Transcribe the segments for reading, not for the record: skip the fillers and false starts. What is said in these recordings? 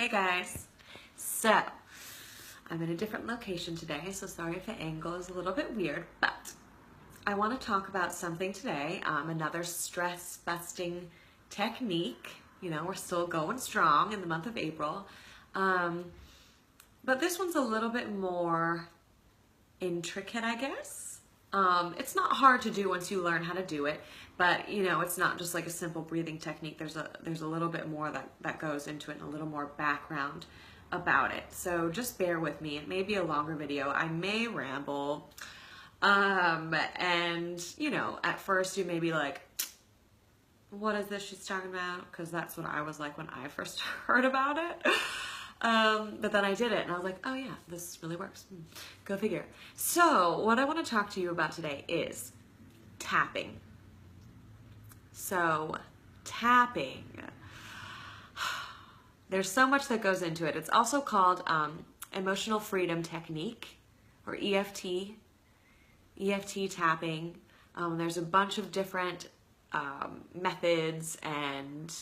Hey guys, so I'm in a different location today, so sorry if the angle is a little bit weird, but I want to talk about something today, another stress busting technique. You know, we're still going strong in the month of April, but this one's a little bit more intricate, I guess. It's not hard to do once you learn how to do it, but you know, it's not just like a simple breathing technique. There's a little bit more that goes into it and a little more background about it. So just bear with me. It may be a longer video. I may ramble. And you know, at first you may be like, what is this she's talking about? Because that's what I was like when I first heard about it. But then I did it and I was like, oh yeah, this really works. Go figure. So what I want to talk to you about today is tapping. So tapping, there's so much that goes into it. It's also called emotional freedom technique, or EFT tapping. There's a bunch of different methods and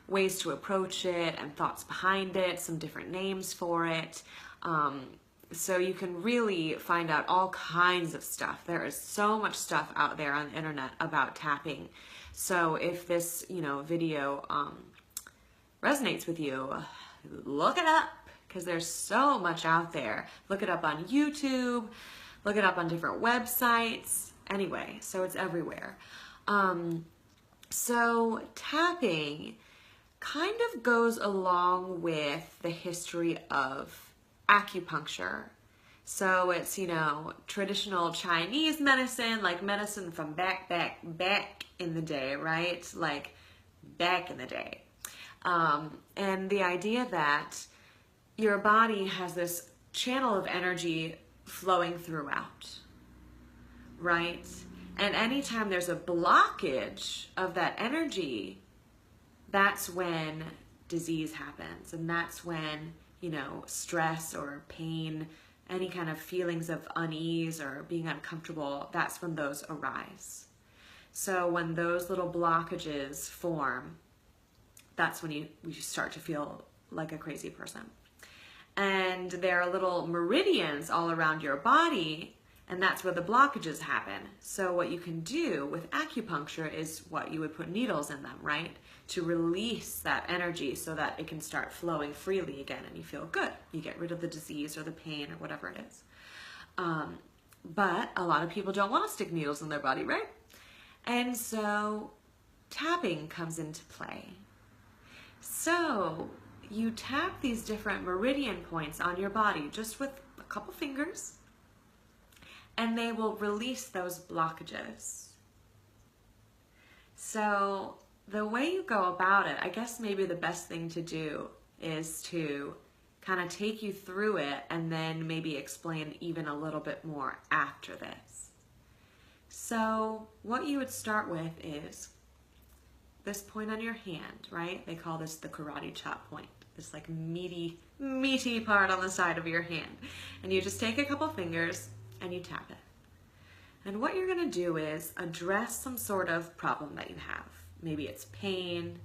ways to approach it and thoughts behind it, some different names for it. So you can really find out all kinds of stuff. There is so much stuff out there on the internet about tapping. So if this, you know, video resonates with you, look it up, because there's so much out there. Look it up on YouTube, look it up on different websites. Anyway, so it's everywhere. So tapping kind of goes along with the history of acupuncture. So it's, you know, traditional Chinese medicine, like medicine from back in the day, right? Like back in the day. And the idea that your body has this channel of energy flowing throughout, right? And anytime there's a blockage of that energy, that's when disease happens. And that's when, you know, stress or pain, any kind of feelings of unease or being uncomfortable, that's when those arise. So when those little blockages form, that's when you start to feel like a crazy person. And there are little meridians all around your body, and that's where the blockages happen. So what you can do with acupuncture is what you would put needles in them, right? To release that energy so that it can start flowing freely again and you feel good. You get rid of the disease or the pain or whatever it is. But a lot of people don't want to stick needles in their body, right? And so tapping comes into play. So you tap these different meridian points on your body just with a couple fingers, and they will release those blockages. So the way you go about it, I guess maybe the best thing to do is to kind of take you through it and then maybe explain even a little bit more after this. So what you would start with is this point on your hand, right? They call this the karate chop point, this like meaty part on the side of your hand. And you just take a couple fingers and you tap it. And what you're gonna do is address some sort of problem that you have. Maybe it's pain,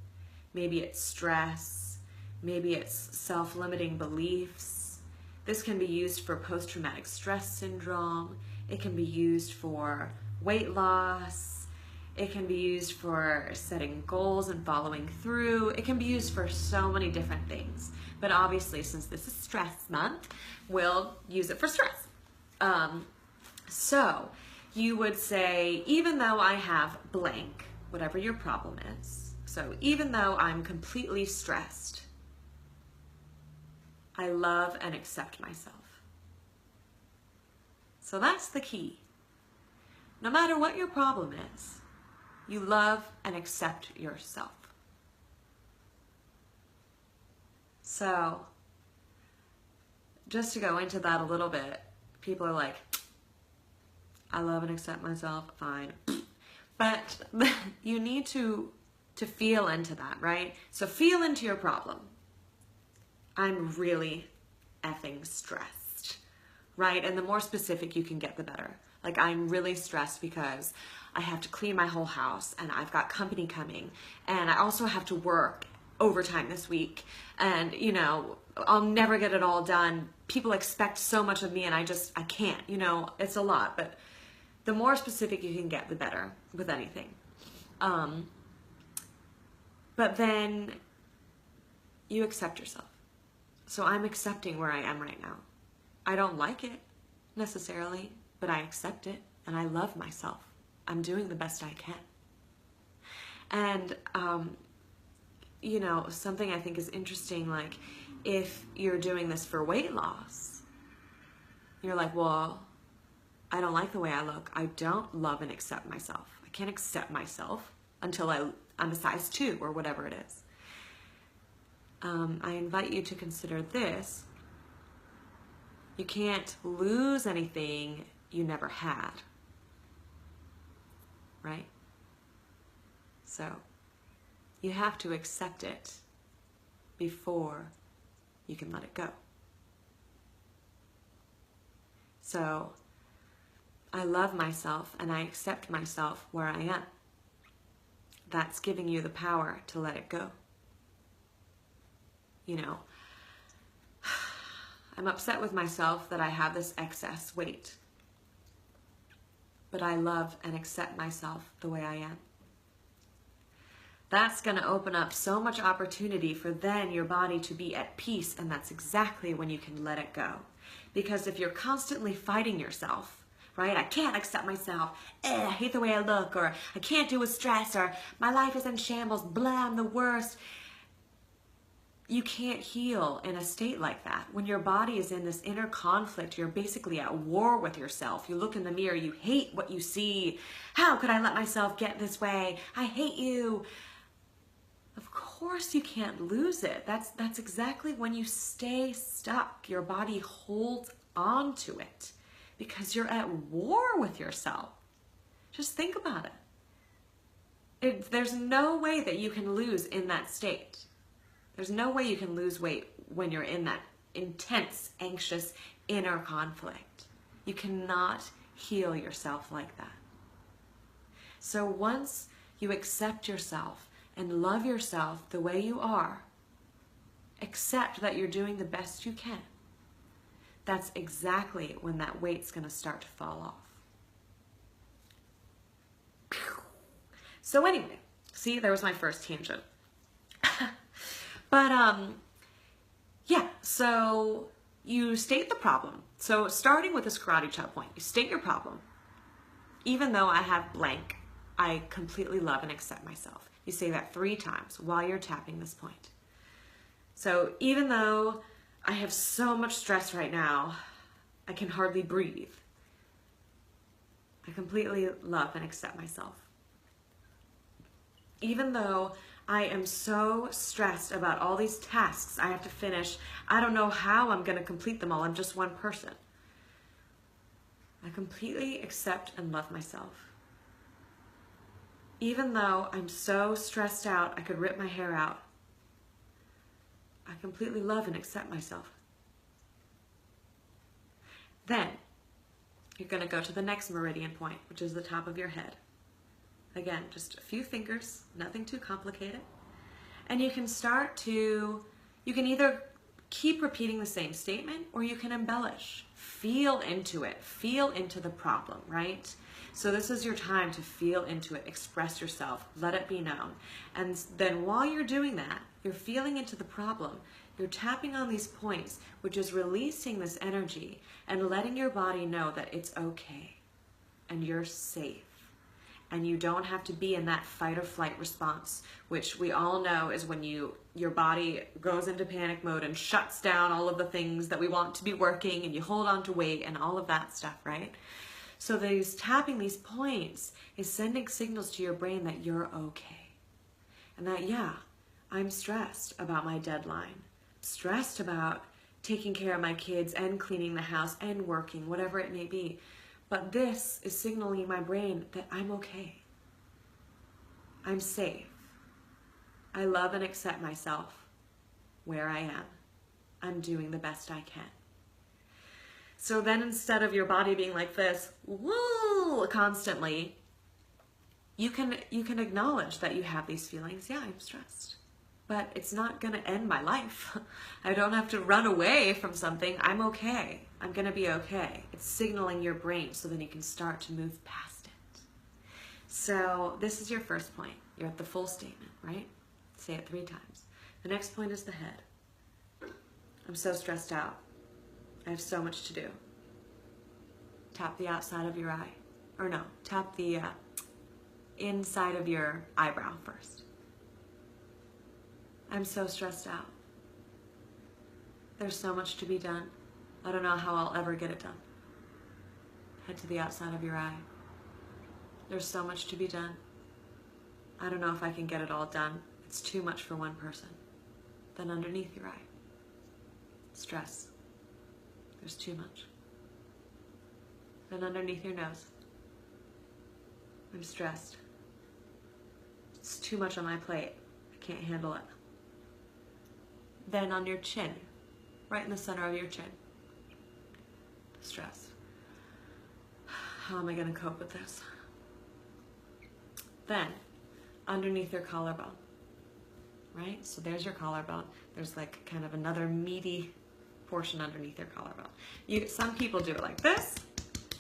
maybe it's stress, maybe it's self-limiting beliefs. This can be used for post-traumatic stress syndrome. It can be used for weight loss. It can be used for setting goals and following through. It can be used for so many different things. But obviously, since this is stress month, we'll use it for stress. So you would say, even though I have blank, whatever your problem is, so even though I'm completely stressed, I love and accept myself. So that's the key. No matter what your problem is, you love and accept yourself. So just to go into that a little bit, people are like, I love and accept myself, fine. But you need to feel into that, right? So feel into your problem. I'm really effing stressed, right? And the more specific you can get, the better. Like, I'm really stressed because I have to clean my whole house and I've got company coming and I also have to work overtime this week, and you know, I'll never get it all done. People expect so much of me and I can't, you know, it's a lot. But the more specific you can get, the better with anything. But then you accept yourself. So I'm accepting where I am right now. I don't like it necessarily, but I accept it and I love myself. I'm doing the best I can. And, you know, something I think is interesting, like if you're doing this for weight loss, you're like, well, I don't like the way I look. I don't love and accept myself. I can't accept myself until I'm a size 2 or whatever it is. I invite you to consider this. You can't lose anything you never had, right? So you have to accept it before you can let it go. So I love myself and I accept myself where I am. That's giving you the power to let it go. You know, I'm upset with myself that I have this excess weight, but I love and accept myself the way I am. That's going to open up so much opportunity for then your body to be at peace, and that's exactly when you can let it go. Because if you're constantly fighting yourself, right? I can't accept myself. I hate the way I look, or I can't do with stress, or my life is in shambles, blah, I'm the worst. You can't heal in a state like that. When your body is in this inner conflict, you're basically at war with yourself. You look in the mirror, you hate what you see. How could I let myself get this way? I hate you. Of course you can't lose it. That's exactly when you stay stuck. Your body holds on to it because you're at war with yourself. Just think about it. There's no way that you can lose in that state. There's no way you can lose weight when you're in that intense, anxious, inner conflict. You cannot heal yourself like that. So once you accept yourself and love yourself the way you are, accept that you're doing the best you can, that's exactly when that weight's going to start to fall off. So anyway, see, there was my first tangent. But, yeah, so you state the problem. So starting with this karate chop point, you state your problem. Even though I have blank, I completely love and accept myself. You say that 3 times while you're tapping this point. So even though I have so much stress right now, I can hardly breathe. I completely love and accept myself. Even though I am so stressed about all these tasks I have to finish, I don't know how I'm going to complete them all. I'm just one person. I completely accept and love myself. Even though I'm so stressed out, I could rip my hair out. I completely love and accept myself. Then, you're going to go to the next meridian point, which is the top of your head. Again, just a few fingers, nothing too complicated. And you can you can either keep repeating the same statement or you can embellish. Feel into it, feel into the problem, right? So this is your time to feel into it, express yourself, let it be known. And then while you're doing that, you're feeling into the problem, you're tapping on these points, which is releasing this energy and letting your body know that it's okay and you're safe. And you don't have to be in that fight or flight response, which we all know is when your body goes into panic mode and shuts down all of the things that we want to be working, and you hold on to weight and all of that stuff, right? So tapping these points is sending signals to your brain that you're okay. And that, yeah, I'm stressed about my deadline, stressed about taking care of my kids and cleaning the house and working, whatever it may be. But this is signaling my brain that I'm okay. I'm safe. I love and accept myself where I am. I'm doing the best I can. So then instead of your body being like this, woo, constantly, you can acknowledge that you have these feelings. Yeah, I'm stressed. but it's not going to end my life. I don't have to run away from something. I'm okay. I'm going to be okay. It's signaling your brain so then you can start to move past it. So this is your first point. You're at the full statement, right? Say it 3 times. The next point is the head. I'm so stressed out. I have so much to do. Tap the outside of your eye. Or no, tap the inside of your eyebrow first. I'm so stressed out. There's so much to be done. I don't know how I'll ever get it done. Head to the outside of your eye. There's so much to be done. I don't know if I can get it all done. It's too much for one person. Then underneath your eye. Stress. There's too much. Then underneath your nose. I'm stressed. It's too much on my plate. I can't handle it. Then on your chin, right in the center of your chin. Stress. How am I going to cope with this? Then, underneath your collarbone, right? So there's your collarbone. There's like kind of another meaty portion underneath your collarbone. Some people do it like this,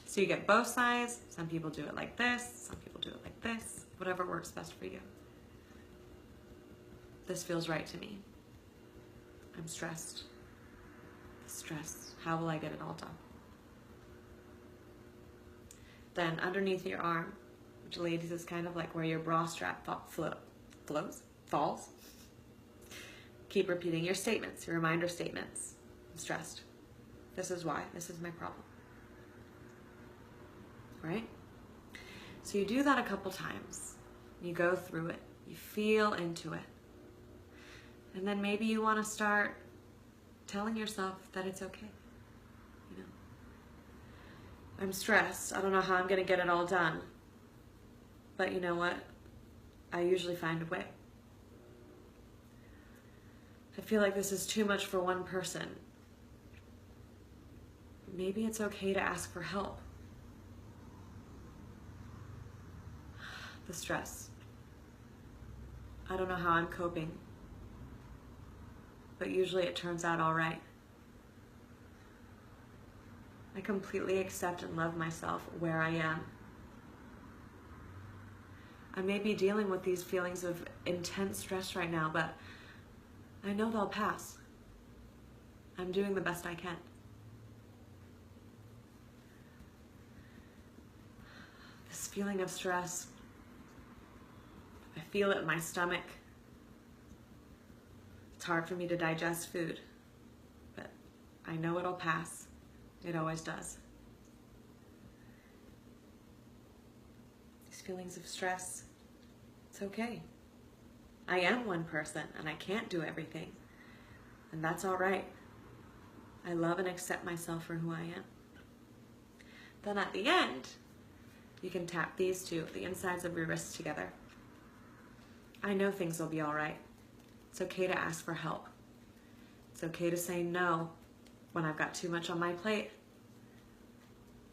so you get both sides. Some people do it like this. Some people do it like this. Whatever works best for you. This feels right to me. I'm stressed. Stressed. How will I get it all done? Then underneath your arm, which ladies is kind of like where your bra strap falls. Keep repeating your statements, your reminder statements. I'm stressed. This is why. This is my problem. Right? So you do that a couple times. You go through it. You feel into it. And then maybe you want to start telling yourself that it's okay. You know, I'm stressed. I don't know how I'm going to get it all done. But you know what? I usually find a way. I feel like this is too much for one person. Maybe it's okay to ask for help. The stress. I don't know how I'm coping. But usually it turns out all right. I completely accept and love myself where I am. I may be dealing with these feelings of intense stress right now, but I know they'll pass. I'm doing the best I can. This feeling of stress, I feel it in my stomach. It's hard for me to digest food, but I know it'll pass. It always does. These feelings of stress, it's okay. I am one person and I can't do everything, and that's all right. I love and accept myself for who I am. Then at the end, you can tap these two, the insides of your wrists together. I know things will be all right. It's okay to ask for help. It's okay to say no when I've got too much on my plate.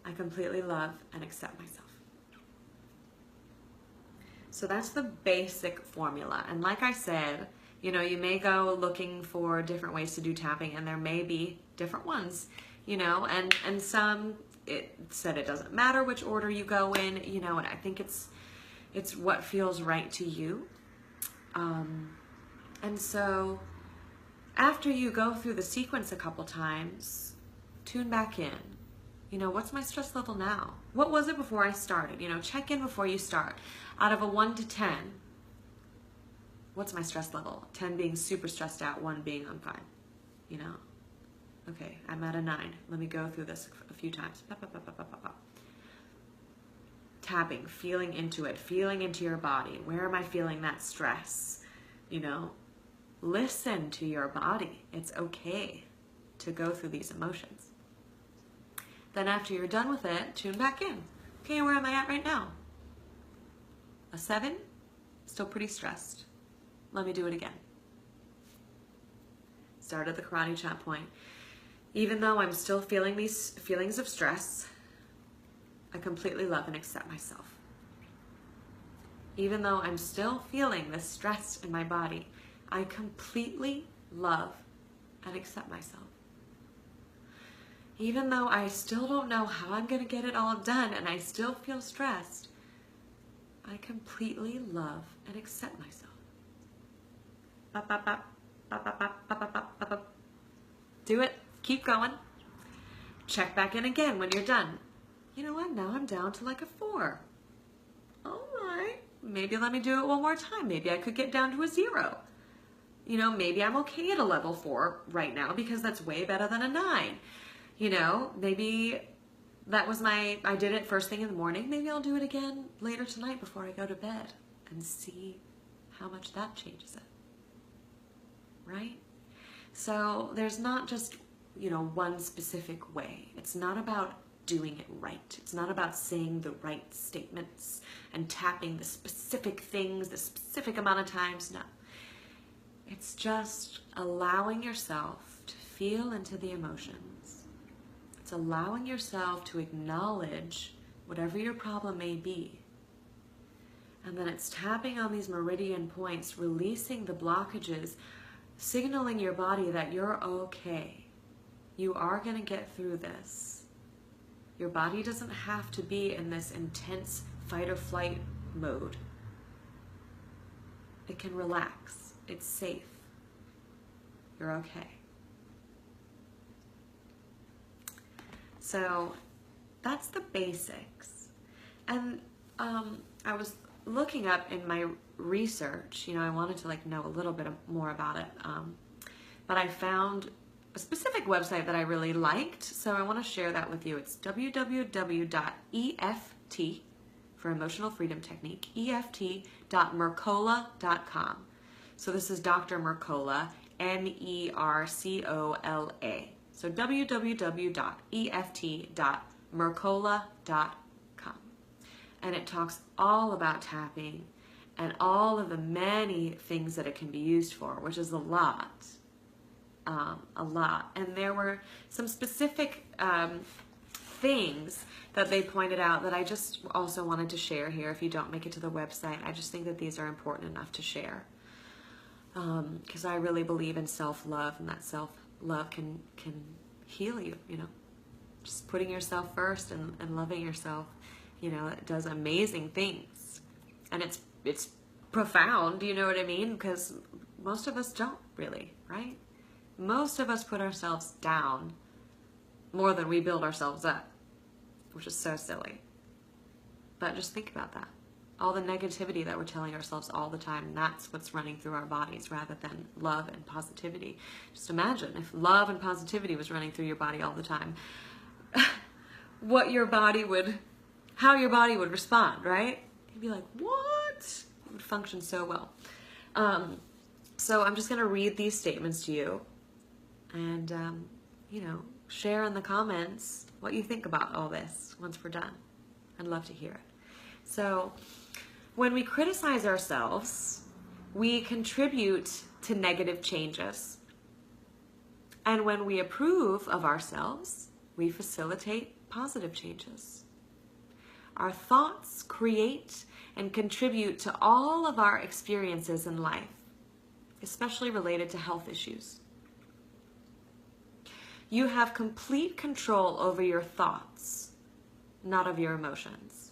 I completely love and accept myself. So that's the basic formula. And like I said, you know, you may go looking for different ways to do tapping, and there may be different ones, you know, and some, it said it doesn't matter which order you go in, you know, and I think it's what feels right to you. And so after you go through the sequence a couple times, tune back in. You know, what's my stress level now? What was it before I started? You know, check in before you start. Out of a 1 to 10, what's my stress level? 10 being super stressed out, 1 being I'm fine. You know? Okay, I'm at a 9. Let me go through this a few times. Tapping, feeling into it, feeling into your body. Where am I feeling that stress? You know? Listen to your body. It's okay to go through these emotions. Then after you're done with it, tune back in. Okay, where am I at right now? A 7? Still pretty stressed. Let me do it again. Start at the karate chop point. Even though I'm still feeling these feelings of stress, I completely love and accept myself. Even though I'm still feeling this stress in my body, I completely love and accept myself. Even though I still don't know how I'm going to get it all done and I still feel stressed, I completely love and accept myself. Do it. Keep going. Check back in again when you're done. You know what? Now I'm down to like a 4. All right. Maybe let me do it one more time. Maybe I could get down to a 0. You know, maybe I'm okay at a level 4 right now because that's way better than a 9. You know, maybe that was I did it first thing in the morning. Maybe I'll do it again later tonight before I go to bed and see how much that changes it. Right? So there's not just, you know, one specific way. It's not about doing it right. It's not about saying the right statements and tapping the specific things the specific amount of times. No. It's just allowing yourself to feel into the emotions. It's allowing yourself to acknowledge whatever your problem may be. And then it's tapping on these meridian points, releasing the blockages, signaling your body that you're okay. You are going to get through this. Your body doesn't have to be in this intense fight or flight mode. It can relax. It's safe. You're okay. So that's the basics. And I was looking up in my research, you know, I wanted to like know a little bit more about it. But I found a specific website that I really liked, so I want to share that with you. It's www.EFT for Emotional Freedom Technique, EFT.Mercola.com. So this is Dr. Mercola, M-E-R-C-O-L-A. So www.EFT.Mercola.com. And it talks all about tapping and all of the many things that it can be used for, which is a lot. And there were some specific things that they pointed out that I just also wanted to share here. If you don't make it to the website, I just think that these are important enough to share. Because I really believe in self-love, and that self-love can heal you, you know. Just putting yourself first and loving yourself, you know, it does amazing things. And it's profound, you know what I mean? Because most of us don't really, right? Most of us put ourselves down more than we build ourselves up, which is so silly. But just think about that. All the negativity that we're telling ourselves all the time, that's what's running through our bodies rather than love and positivity. Just imagine if love and positivity was running through your body all the time, how your body would respond, right? You'd be like, what? It would function so well. So I'm just going to read these statements to you and, you know, share in the comments what you think about all this once we're done. I'd love to hear it. So when we criticize ourselves, we contribute to negative changes. And when we approve of ourselves, we facilitate positive changes. Our thoughts create and contribute to all of our experiences in life, especially related to health issues. You have complete control over your thoughts, not of your emotions.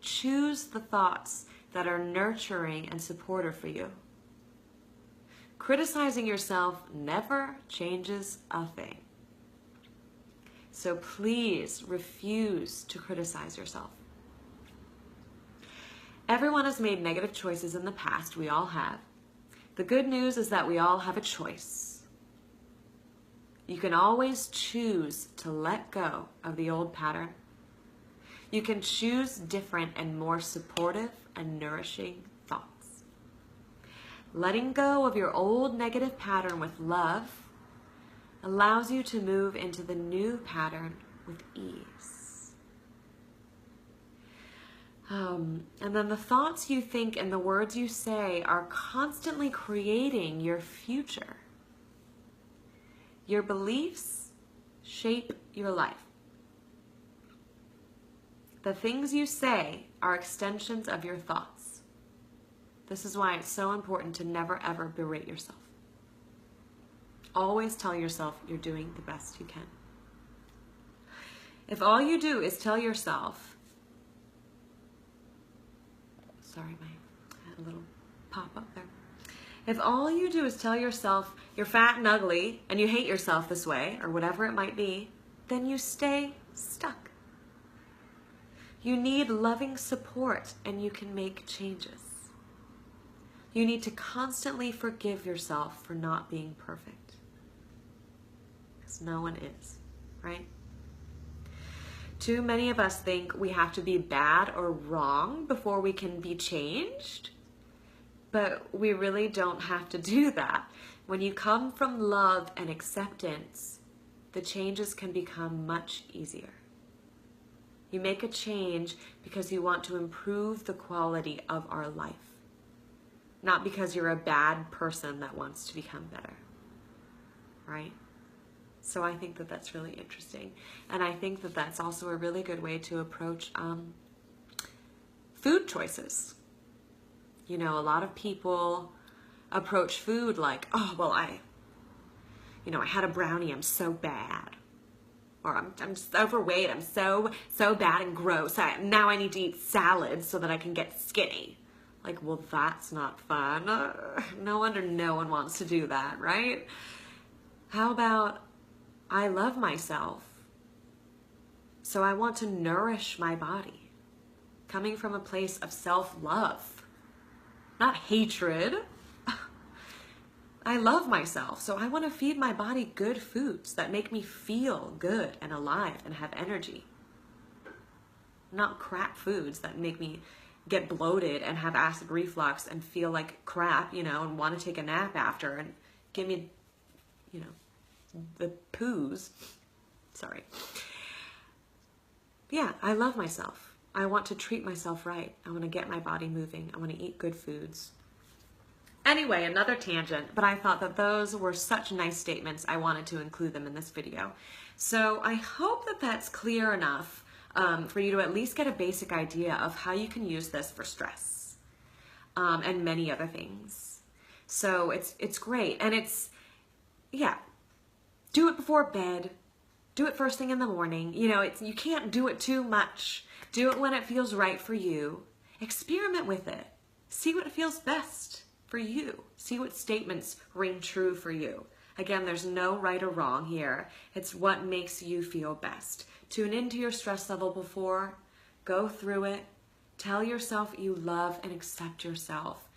Choose the thoughts that are nurturing and supportive for you. Criticizing yourself never changes a thing. So please refuse to criticize yourself. Everyone has made negative choices in the past. We all have. The good news is that we all have a choice. You can always choose to let go of the old pattern. You can choose different and more supportive and nourishing thoughts. Letting go of your old negative pattern with love allows you to move into the new pattern with ease. And then the thoughts you think and the words you say are constantly creating your future. Your beliefs shape your life. The things you say are extensions of your thoughts. This is why it's so important to never ever berate yourself. Always tell yourself you're doing the best you can. If all you do is tell yourself, sorry, I had a little pop up there. If all you do is tell yourself you're fat and ugly and you hate yourself this way, or whatever it might be, then you stay stuck. You need loving support and you can make changes. You need to constantly forgive yourself for not being perfect. Because no one is, right? Too many of us think we have to be bad or wrong before we can be changed. But we really don't have to do that. When you come from love and acceptance, the changes can become much easier. You make a change because you want to improve the quality of our life, not because you're a bad person that wants to become better, right? So I think that that's really interesting. And I think that that's also a really good way to approach food choices. You know, a lot of people approach food like, oh, well, I had a brownie, I'm so bad. Or I'm just overweight, I'm so bad and gross. Now I need to eat salad so that I can get skinny. Like, well, that's not fun. No wonder no one wants to do that, right? How about, I love myself, so I want to nourish my body, coming from a place of self-love, not hatred. I love myself, so I want to feed my body good foods that make me feel good and alive and have energy. Not crap foods that make me get bloated and have acid reflux and feel like crap, you know, and want to take a nap after and give me, you know, the poos. Sorry. Yeah, I love myself. I want to treat myself right. I want to get my body moving. I want to eat good foods. Anyway, another tangent, but I thought that those were such nice statements, I wanted to include them in this video. So I hope that that's clear enough for you to at least get a basic idea of how you can use this for stress and many other things. So it's great, and yeah, do it before bed, do it first thing in the morning. You know, you can't do it too much. Do it when it feels right for you. Experiment with it. See what feels best for you. See what statements ring true for you. Again, there's no right or wrong here. It's what makes you feel best. Tune into your stress level before, go through it, tell yourself you love and accept yourself.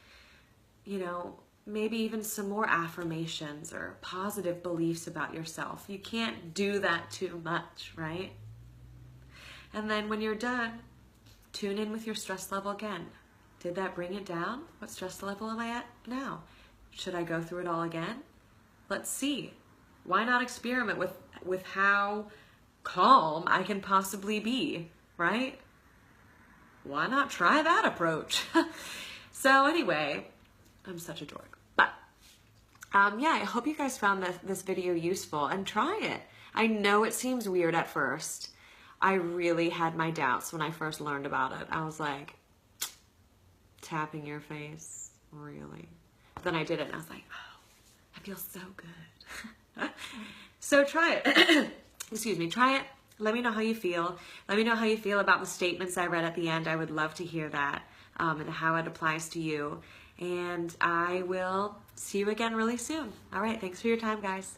You know, maybe even some more affirmations or positive beliefs about yourself. You can't do that too much, right? And then when you're done, tune in with your stress level again. Did that bring it down? What stress level am I at now? Should I go through it all again? Let's see. Why not experiment with how calm I can possibly be, right? Why not try that approach? So anyway, I'm such a dork. But yeah, I hope you guys found this video useful, and try it. I know it seems weird at first. I really had my doubts when I first learned about it. I was like, tapping your face, really? But then I did it and I was like, oh, I feel so good. So try it. Excuse me, try it. Let me know how you feel. Let me know how you feel about the statements I read at the end. I would love to hear that and how it applies to you. And I will see you again really soon. All right, thanks for your time, guys.